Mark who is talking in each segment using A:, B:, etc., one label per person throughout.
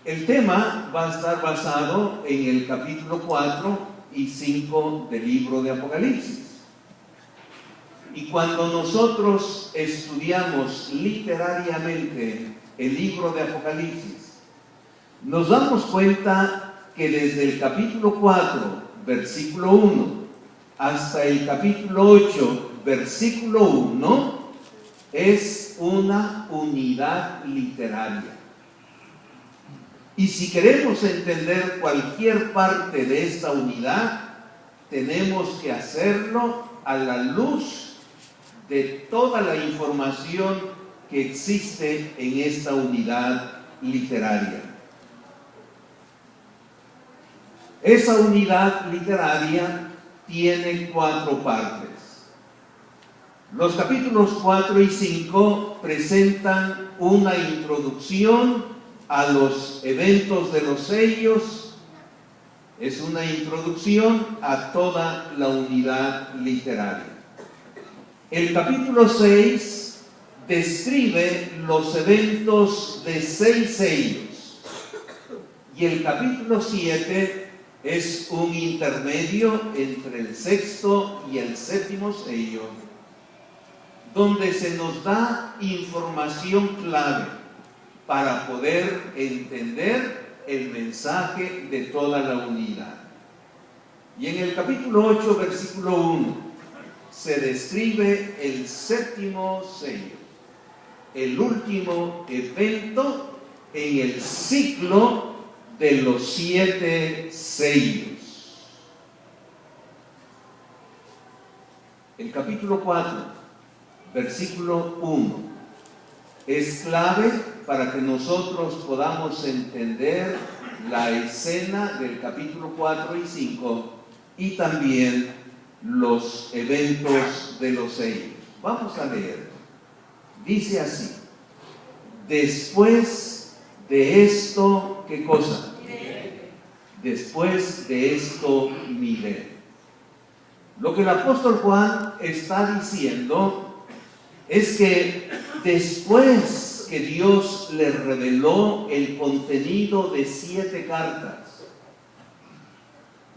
A: El tema va a estar basado en el capítulo 4 y 5 del libro de Apocalipsis. Y cuando nosotros estudiamos literariamente el libro de Apocalipsis, nos damos cuenta que desde el capítulo 4, versículo 1, hasta el capítulo 8, versículo 1, es una unidad literaria. Y si queremos entender cualquier parte de esta unidad, tenemos que hacerlo a la luz de toda la información que existe en esta unidad literaria. Esa unidad literaria tiene 4 partes. Los capítulos 4 y 5 presentan una introducción a los eventos de los sellos. Es una introducción a toda la unidad literaria. El capítulo 6 describe los eventos de 6 sellos. Y el capítulo 7 es un intermedio entre el 6º y el 7º sello, donde se nos da información clave para poder entender el mensaje de toda la unidad. Y en el capítulo 8, versículo 1, se describe el 7º sello, el último evento en el ciclo de los 7 sellos. El capítulo 4, versículo 1, es clave para que nosotros podamos entender la escena del capítulo 4 y 5 y también los eventos de los sellos. Vamos a leer. Dice así: después de esto, ¿qué cosa? Después de esto miré. Lo que el apóstol Juan está diciendo es que después que Dios le reveló el contenido de 7 cartas,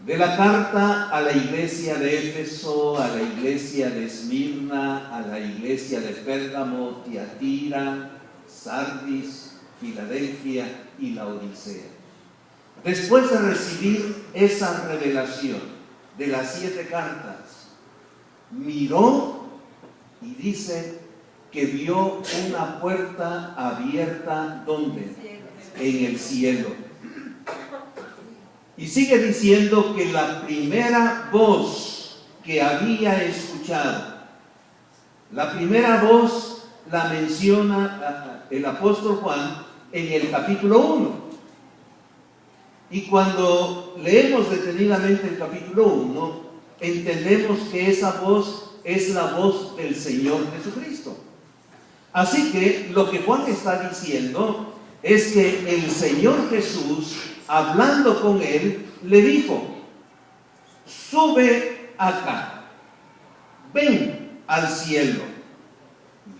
A: de la carta a la iglesia de Éfeso, a la iglesia de Esmirna, a la iglesia de Pérgamo, Tiatira, Sardis, Filadelfia y Laodicea. Después de recibir esa revelación de las 7 cartas, miró y dice que vio una puerta abierta, ¿dónde? En el cielo. Y sigue diciendo que la primera voz que había escuchado, la primera voz la menciona el apóstol Juan en el capítulo 1. Y cuando leemos detenidamente el capítulo 1, entendemos que esa voz es la voz del Señor Jesucristo. Así que lo que Juan está diciendo es que el Señor Jesús, hablando con él, le dijo: sube acá, ven al cielo,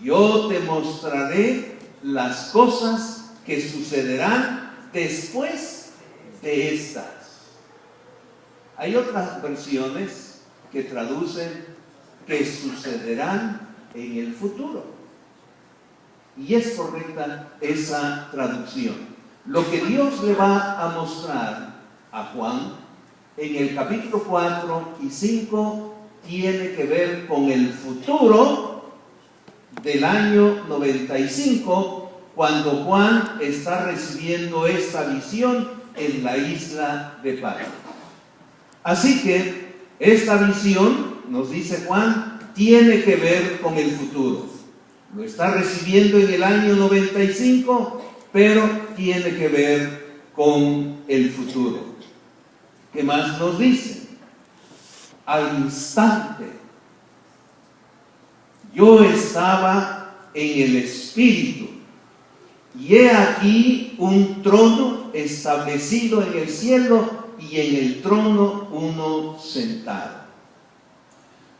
A: yo te mostraré las cosas que sucederán después de estas. Hay otras versiones que traducen que sucederán en el futuro. Y es correcta esa traducción. Lo que Dios le va a mostrar a Juan en el capítulo 4 y 5 tiene que ver con el futuro del año 95, cuando Juan está recibiendo esta visión en la isla de Patmos. Así que esta visión, nos dice Juan, tiene que ver con el futuro. Lo está recibiendo en el año 95, pero tiene que ver con el futuro. ¿Qué más nos dice? Al instante, yo estaba en el Espíritu, y he aquí un trono establecido en el cielo, y en el trono uno sentado.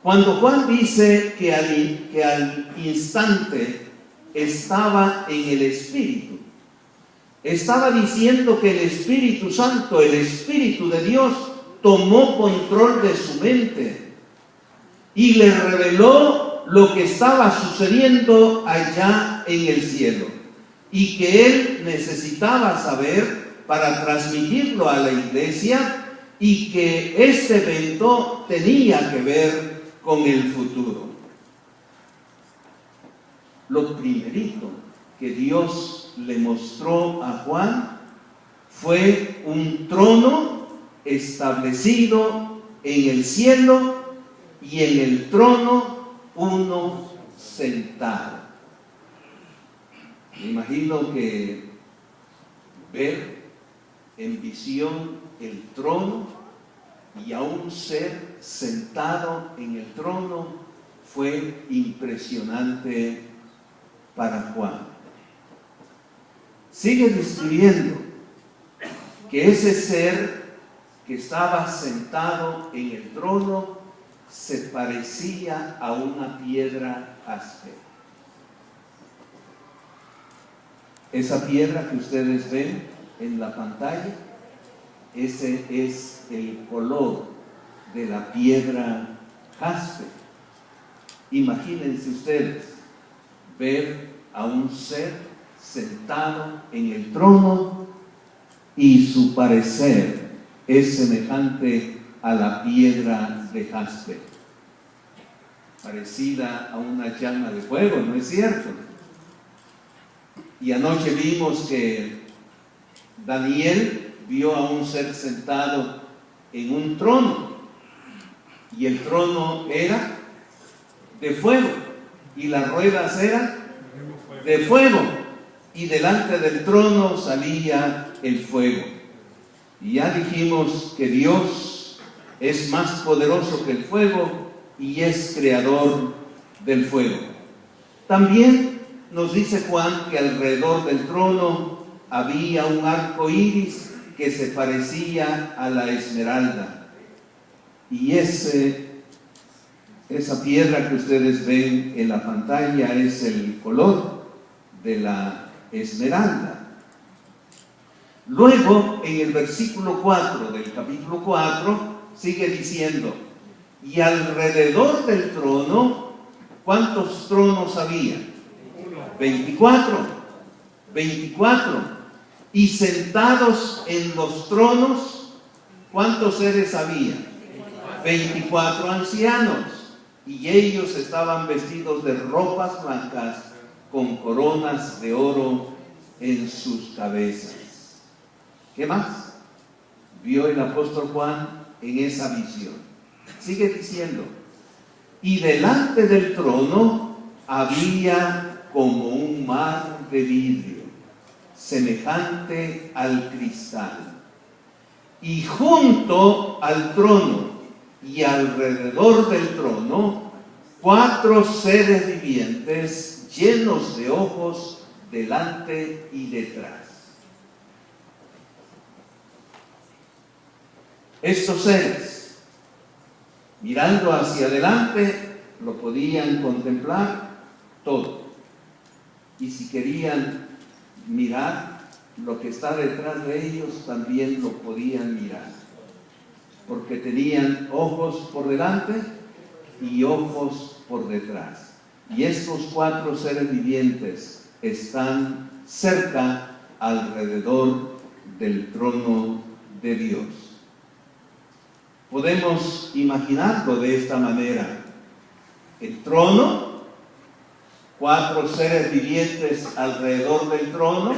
A: Cuando Juan dice que al instante estaba en el Espíritu, Estaba diciendo que el Espíritu Santo, el Espíritu de Dios, tomó control de su mente y le reveló lo que estaba sucediendo allá en el cielo y que él necesitaba saber para transmitirlo a la iglesia, y que este evento tenía que ver con el futuro. Lo primerito que Dios le mostró a Juan fue un trono establecido en el cielo y en el trono uno sentado. Me imagino que ver en visión el trono y a un ser sentado en el trono fue impresionante para Juan. Sigue describiendo que ese ser que estaba sentado en el trono se parecía a una piedra áspera. Esa piedra que ustedes ven en la pantalla, ese es el color de la piedra jaspe. Imagínense ustedes ver a un ser sentado en el trono y su parecer es semejante a la piedra de jaspe, parecida a una llama de fuego, ¿no es cierto? Y anoche vimos que Daniel vio a un ser sentado en un trono, y el trono era de fuego, y las ruedas eran de fuego, y delante del trono salía el fuego. Y ya dijimos que Dios es más poderoso que el fuego y es creador del fuego. También nos dice Juan que alrededor del trono había un arco iris que se parecía a la esmeralda. Y esa piedra que ustedes ven en la pantalla es el color de la esmeralda. Luego, en el versículo 4 del capítulo 4, sigue diciendo, y alrededor del trono, ¿cuántos tronos había? 24. 24. Y sentados en los tronos, ¿cuántos seres había? 24 ancianos. Y ellos estaban vestidos de ropas blancas con coronas de oro en sus cabezas. ¿Qué más vio el apóstol Juan en esa visión? Sigue diciendo, y delante del trono había como un mar de vidrio, semejante al cristal. Y junto al trono y alrededor del trono, 4 seres vivientes llenos de ojos delante y detrás. Estos seres, mirando hacia adelante, lo podían contemplar todo. Y si querían mirar lo que está detrás de ellos, también lo podían mirar. Porque tenían ojos por delante y ojos por detrás. Y estos 4 seres vivientes están cerca, alrededor del trono de Dios. Podemos imaginarlo de esta manera. El trono, 4 seres vivientes alrededor del trono,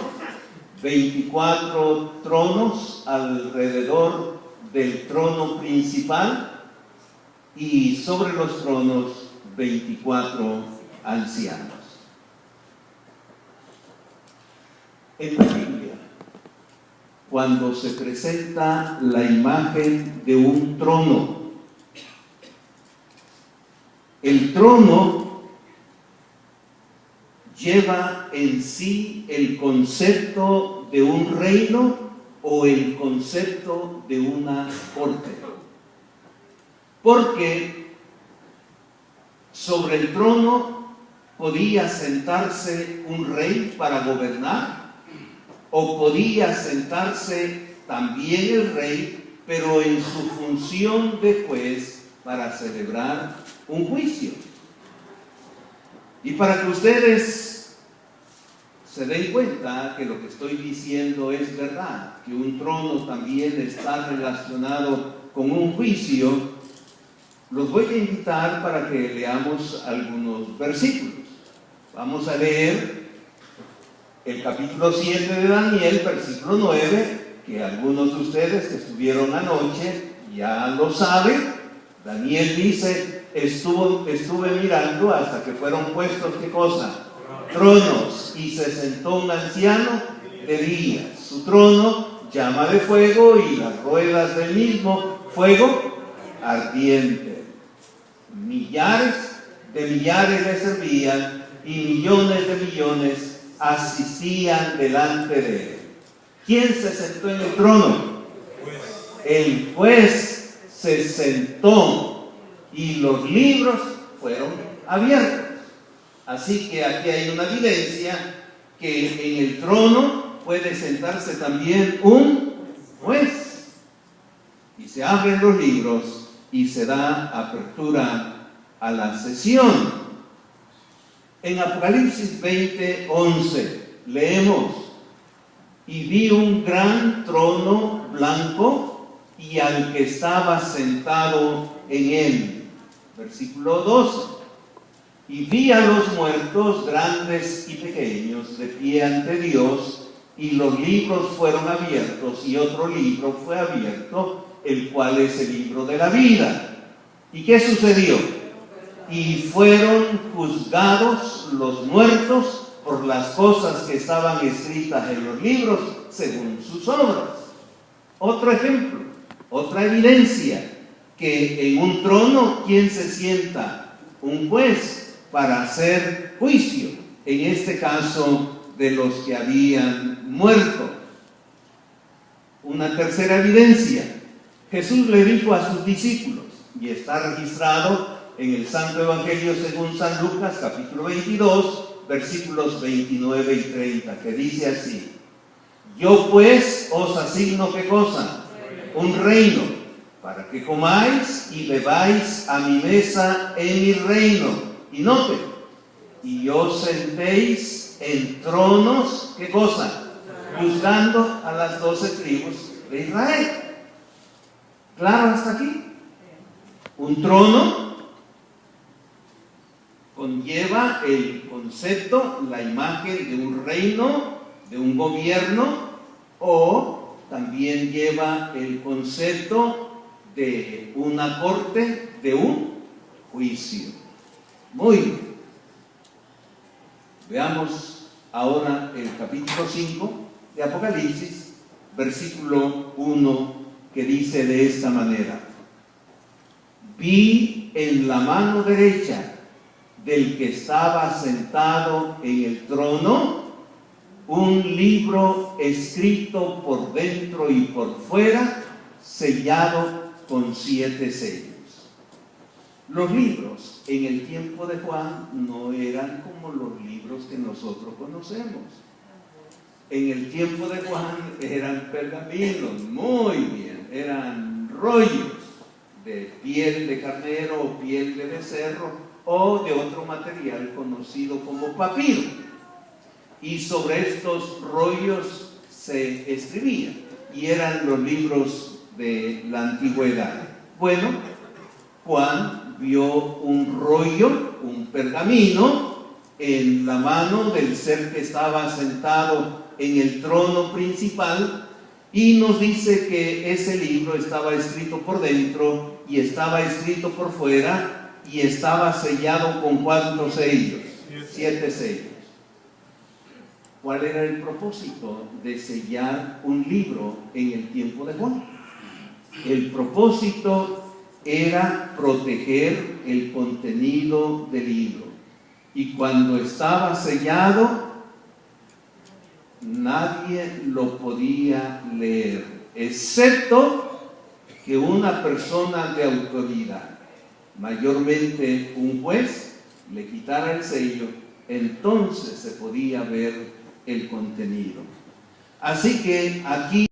A: 24 tronos alrededor del trono principal, y sobre los tronos 24 ancianos. En la Biblia, cuando se presenta la imagen de un trono, el trono lleva en sí el concepto de un reino o el concepto de una corte. Porque sobre el trono podía sentarse un rey para gobernar, o podía sentarse también el rey, pero en su función de juez para celebrar un juicio. Y para que ustedes se den cuenta que lo que estoy diciendo es verdad, que un trono también está relacionado con un juicio, los voy a invitar para que leamos algunos versículos. Vamos a leer el capítulo 7 de Daniel, versículo 9, que algunos de ustedes que estuvieron anoche ya lo saben. Daniel dice: estuve mirando hasta que fueron puestos, ¿qué cosa? Tronos, y se sentó un anciano de día. Su trono llama de fuego y las ruedas del mismo fuego ardiente. Millares de millares le servían y millones de millones asistían delante de él. ¿Quién se sentó en el trono? El juez se sentó y los libros fueron abiertos. Así que aquí hay una evidencia que en el trono puede sentarse también un juez. Y se abren los libros y se da apertura a la sesión. En Apocalipsis 20:11 leemos: y vi un gran trono blanco y al que estaba sentado en él. Versículo 12. Y vi a los muertos, grandes y pequeños, de pie ante Dios, y los libros fueron abiertos, y otro libro fue abierto, el cual es el libro de la vida. ¿Y qué sucedió? Y fueron juzgados los muertos por las cosas que estaban escritas en los libros, según sus obras. Otro ejemplo, otra evidencia, que en un trono, ¿quién se sienta? Un juez, para hacer juicio, en este caso de los que habían muerto. Una tercera evidencia: Jesús le dijo a sus discípulos, y está registrado en el Santo Evangelio según San Lucas, capítulo 22, versículos 29 y 30, que dice así: yo pues os asigno, ¿qué cosa? Un reino, para que comáis y bebáis a mi mesa en mi reino. Y note, y os sentéis en tronos, ¿qué cosa? Juzgando a las 12 tribus de Israel. ¿Claro hasta aquí? Un trono conlleva el concepto, la imagen de un reino, de un gobierno, o también lleva el concepto de una corte, de un juicio. Muy bien. Veamos ahora el capítulo 5 de Apocalipsis, versículo 1, que dice de esta manera: vi en la mano derecha del que estaba sentado en el trono un libro escrito por dentro y por fuera, sellado con 7 sellos. Los libros en el tiempo de Juan no eran como los libros que nosotros conocemos. En el tiempo de Juan eran pergaminos, muy bien, eran rollos de piel de carnero o piel de becerro o de otro material conocido como papiro. Y sobre estos rollos se escribía, y eran los libros de la antigüedad. Bueno, Juan vio un rollo, un pergamino, en la mano del ser que estaba sentado en el trono principal, y nos dice que ese libro estaba escrito por dentro y estaba escrito por fuera y estaba sellado con ¿cuántos sellos? 7 sellos. ¿Cuál era el propósito de sellar un libro en el tiempo de Juan? El propósito era proteger el contenido del libro. Y cuando estaba sellado, nadie lo podía leer, excepto que una persona de autoridad, mayormente un juez, le quitara el sello, entonces se podía ver el contenido. Así que aquí